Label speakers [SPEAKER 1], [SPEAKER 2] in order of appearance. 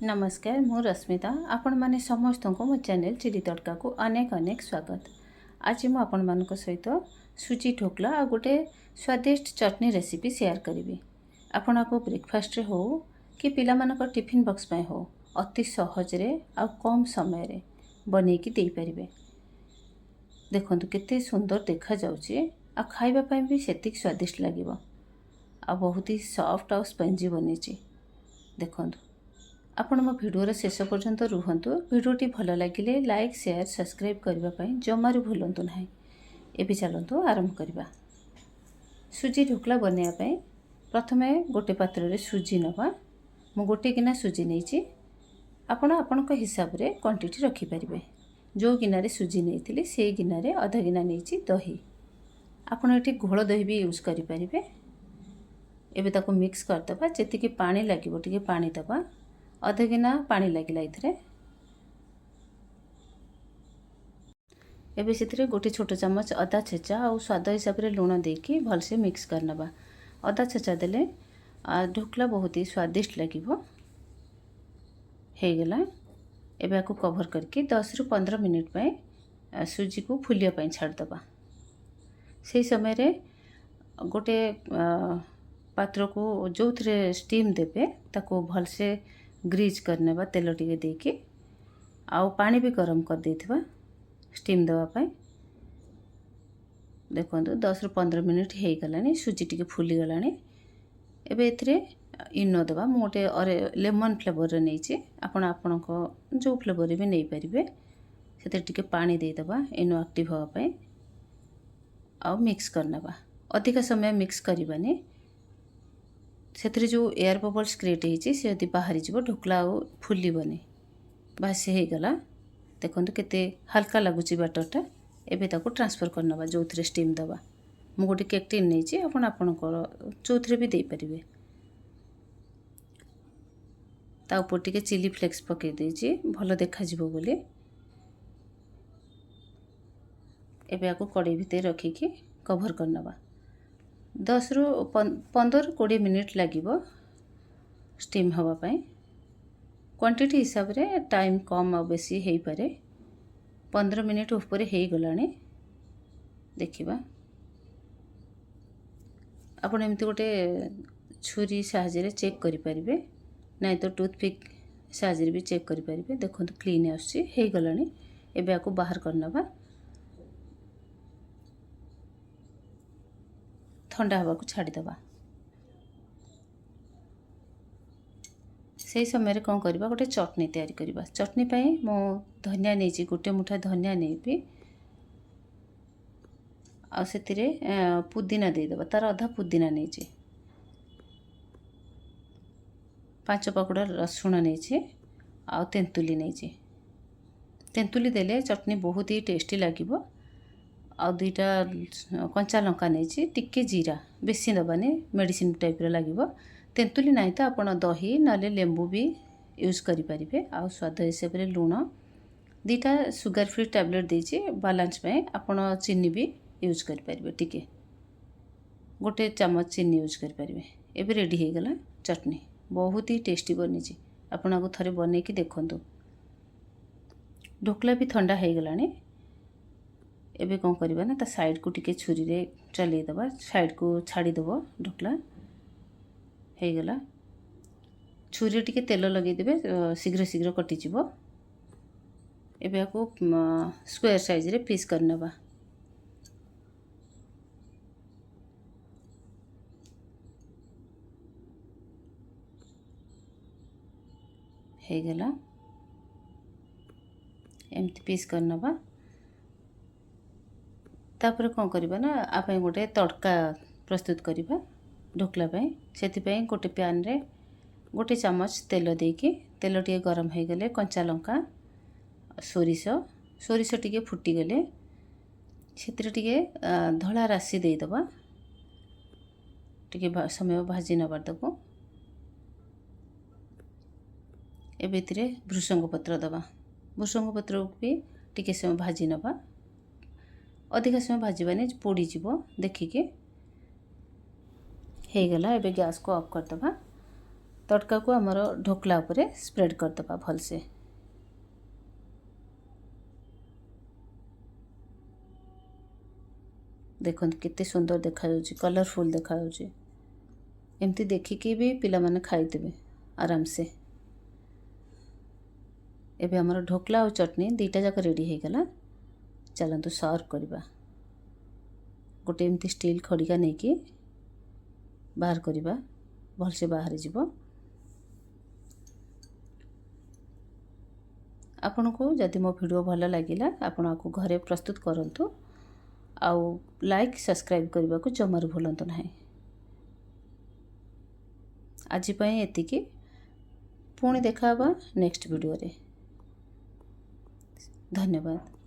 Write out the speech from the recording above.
[SPEAKER 1] नमस्कार मु रश्मिता आपण माने समस्त को मो चैनल चिली तड़का को अनेक अनेक स्वागत। आज मु आपण मान सहित सुजी ढोकला आ गोटे स्वादिष्ट चटनी रेसिपी शेयर करी। आपण को ब्रेकफास्ट रे हो कि पिला मानक टिफिन बॉक्स पे हो अति सहज रे आ कम समय रे बनै कि दे परिबे। देखंतु केते सुंदर देखा जाउची आ खाइबा पई भी सेतिक स्वादिष्ट लागिवो आ बहुत ही सॉफ्ट आ स्पंजी बनीची। देखंतु आपण मो भिडियो शेष पर्यंत रुहतु। भिडियोटी भल लगे लाइक शेयर सब्सक्राइब करने जमारू भूलु ना। एवं चलतु आरंभ करवा। सुजी ढोकला बनवाई प्रथमे गोटे पात्र रे सुजी नवा। मु गोटे गिना सुजी नहीं आपण आपण हिसाब रे क्वांटिटी रखिपारे। जो गिनारे सुजी नहीं से गिनारे अधा गिना नहीं दही। आपण ये घोल दही भी यूज करें। एबे ताको मिक्स करदबा। जेतिकी पानी लगे टे पानी दबा। अधा गिना पानी लगिला इथरे। एबे सिथरे गोटे छोट चम्मच अदा छेचा और स्वाद हिसाब रे लुण देकी भलसे मिक्स करनबा। अदा छेचा देले ढोकला बहुत ही स्वादिष्ट लगिवो। हे गेला। एबे आको कवर करके 10 रु 15 मिनिट पे सुजी को फुलिया पे छाड़ दबा। से समय रे गोटे पात्र को जो थरे स्टीम देबे ताको भलसे ग्रीज करने बा। तेल टिके देकी आउ पानी भी गरम कर देथिबा स्टीम देवा पाई। देखंतु 10 रु 15 मिनिट हे गलानी। सुजी टिके फुली गलानी। एबे एथरे इनो देबा। मु गोटे लेमन फ्लेवर रे नैची। आपण आपण को जो फ्लेवर रे भी नै परिबे। सेते टिके पानी दे देबा इनो एक्टिव होवा पाई। आउ मिक्स करनबा। अधिक समय मिक्स करिबानी। से जो एयर बबल्स क्रिएट होती से यदि बाहरी जीव ढोकला फुलबनी। बास हो गला। देखो केते हल्का लगुच बैटरटा। एबे ताको ट्रांसफर करनबा जो थरे स्टीम दबा। मु गोटे केक टिन नहीं आपण जो थरे भी दे परिबे। ता ऊपर टिके चिली फ्लेक्स पके देछि भलो देखा जिवो बोली। एबे आको कड़ाई भितर रखिकी कवर करनबा। 10 रु 15-20 मिनिट लगिवो स्टीम हवा पाई। क्वांटिटी हिसाब रे टाइम कम आ बेसी हेई पारे। 15 मिनिट ऊपर हेई गलानी। देखिबा आपण एमती गोटे छुरी साहाय्य चेक करि परिबे। नहीं तो टूथपिक साहाय्य भी चेक करि परिबे। देखंतु क्लीन आछि हेई गलानी। एबे आको बाहर करनबा। ठंडा हवा को छाड़ी दबा। से समय रे कौन करबा गोटे चटनी तैयारी करबा। चटनी पई मो धनिया नहीं गोटे मुठा धनिया नहीं आ सेतिरे पुदीना दे दबा। तार आधा पुदीना नहीं 5 पकड़ा रसुण नहीं आ तेंतुली नहीं। तेंतुली देले चटनी बहुत ही टेस्टी लागिवो। आ 2टा कंचा लंका नहीं टिके जीरा बेसी दबानी मेडिसिन टाइप रे लागिवो। तेंतुली नहीं तो आपण दही नाले लेंबू भी यूज करि परिबे। आ स्वाद हिसाब रे लूण 2टा सुगर फ्री टैबलेट देछि बैलेंस पे। आपण चीनी भी यूज करि परिबे। टिके गोटे चम्मच चीनी यूज करि परिबे। एबे रेडी हे गला चटनी बहुत ही टेस्टी बनीछि। आपण को थरे बनै कि देखंतु। ढोकला भी ठंडा हे गलानी। एबे कौन करबा ना ता साइड को टिके छुरी रे चले दबा। साइड को छाड़ी दबो ढोकला हे गला। छुरी टिके तेल लगे देबे शीघ्र शीघ्र कटि जिवो। एबे आको स्क्वायर साइज रे पीस करनबा। हे गला एमती पीस करनबा। तापर कौन करबा ना आपे गोटे तड़का प्रस्तुत करबा ढोकला पे। सेति पे गोटे पैन रे गोटे चम्मच तेल देकी तेल टिके गरम हो गले कंचा लंका सोरिष टिके फुटी गले सेति टिके धला राशि दे दबा। टिके समय भाजी नबार दबो। एबे तिरे भृषंग पत्र दबा। भृषंग पत्र भी टिके समय भाजी नबा। अधिक समय भाजबानी पोड़ी जीवो देखिके। हे गला एबे गैस को ऑफ कर दबा। तड़का को आमर ढोकला उपरे स्प्रेड करदे भलसे। देखो केते सुंदर देखा कलरफुल देखा एमती देखिकी भी पिला माने खाईदेबे आराम से। एबे हमर ढोकला और चटनी दीटा जाक रेडी हो गला। चलतु सर्व करवा। गोटे एमती स्टील खड़िका नहीं कि बाहर करवा भलसे बाहर जीव। आपन को जदि मो वीडियो भल लगिला आपण आपको घरे प्रस्तुत करंतु। आउ लाइक सब्सक्राइब करने को जमार भूलंतु नहीं। आज पई एतिकी पुणी देखा नेक्स्ट वीडियो रे। धन्यवाद।